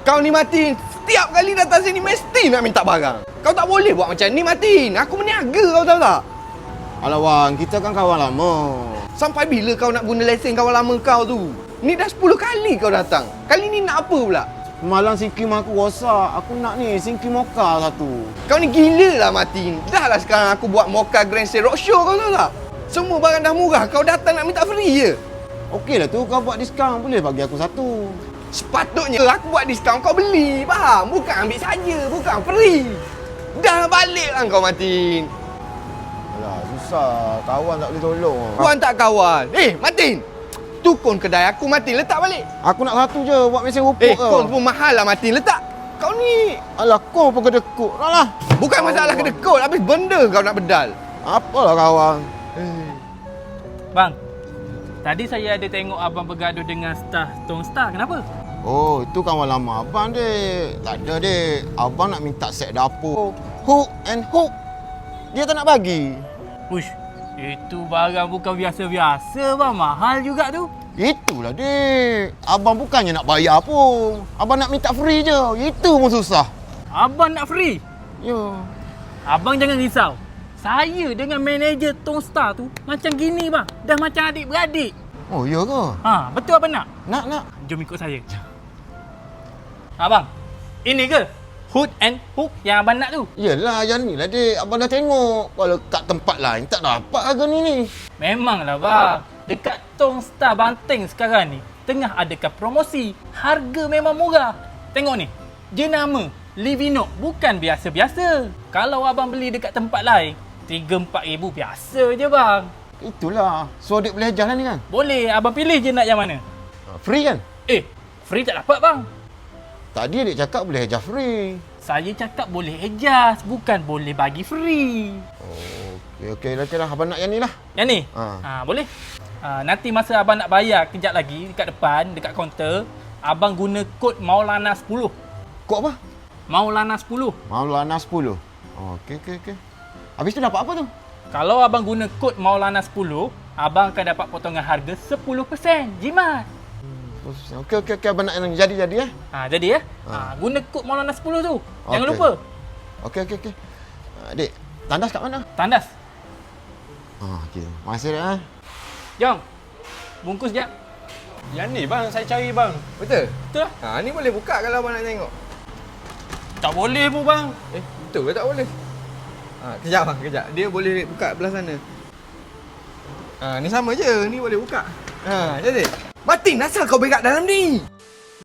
Kau ni Martin, setiap kali datang sini mesti nak minta barang. Kau tak boleh buat macam ni Martin. Aku meniaga kau tahu tak? Alah Wan, kita kan kawan lama. Sampai bila kau nak guna lesen kawan lama kau tu? Ni dah 10 kali kau datang. Kali ni nak apa pula? Malang sinkim aku rosak. Aku nak ni sinkim moka satu. Kau ni gila lah Martin. Dah lah sekarang aku buat Mocha Grand Sale Roadshow kau tahu tak? Semua barang dah murah, kau datang nak minta free je. Okey lah tu, kau buat diskaun. Boleh bagi aku satu. Sepatutnya aku buat diskaun kau beli, faham? Bukan ambil saja, bukan free. Dah balik lah kau Martin. Alah, susah. Kawan tak boleh tolong. Kawan tak kawan. Martin. Tukun kedai aku Martin, letak balik. Aku nak satu je buat mesin rupuk Kon pun mahal lah Martin, letak. Kau ni. Alah, kau pun kedekut. Alah. Bukan masalah kedekut, habis benda kau nak bedal. Apalah kawan. Bang, tadi saya ada tengok abang bergaduh dengan staff Tong Star. Kenapa? Oh, itu kawan lama abang, dek. Tak ada, dek. Abang nak minta set dapur. Hook and hook. Dia tak nak bagi. Uish, itu barang bukan biasa-biasa bang. Mahal juga tu. Itulah, dek. Abang bukannya nak bayar pun. Abang nak minta free je. Itu pun susah. Abang nak free? Yo. Abang jangan risau. Saya dengan manager Tong Star tu macam gini bang. Dah macam adik-beradik. Oh, ya ke? Ha, betul apa nak? Nak. Jom ikut saya. Abang, ini ke hood and hook yang abang nak tu? Yelah, yang ni lah, dek. Abang dah tengok. Kalau kat tempat lain tak dapat harga ni. Memanglah bang. Dekat Tong Star Banteng sekarang ni tengah adakan promosi. Harga memang murah. Tengok ni. Jenama Livino bukan biasa-biasa. Kalau abang beli dekat tempat lain, 3-4 ribu biasa je bang. Itulah. So, dek boleh ajar lah ni kan? Boleh, abang pilih je nak yang mana. Free kan? Free tak dapat bang. Tadi dek cakap boleh ajar free. Saya cakap boleh adjust, bukan boleh bagi free. Oh, okey. Lah, abang nak yang ni lah. Yang ni? Ha. Boleh. Nanti masa abang nak bayar kejap lagi dekat depan, dekat kaunter, abang guna kod Maulana 10. Kod apa? Maulana 10. Maulana 10. Oh, okey. Habis tu dapat apa tu? Kalau abang guna kod Maulana 10, abang akan dapat potongan harga 10%. Jimat. Okey. Abang nak yang jadi eh? Jadi ya. Guna kod Maulana 10 tu. Jangan Okey. lupa. Okey. Dek, tandas kat mana? Tandas. Okey. Masih dah eh? Jom. Bungkus jap. Yang ni bang, saya cari bang. Betul? Betul lah. Ni boleh buka kalau abang nak tengok. Tak boleh pun bang. Betul ke tak boleh? Kejap. Dia boleh buka belah sana. Ni sama je. Ni boleh buka. Jadi. Martin, asal kau berak dalam ni?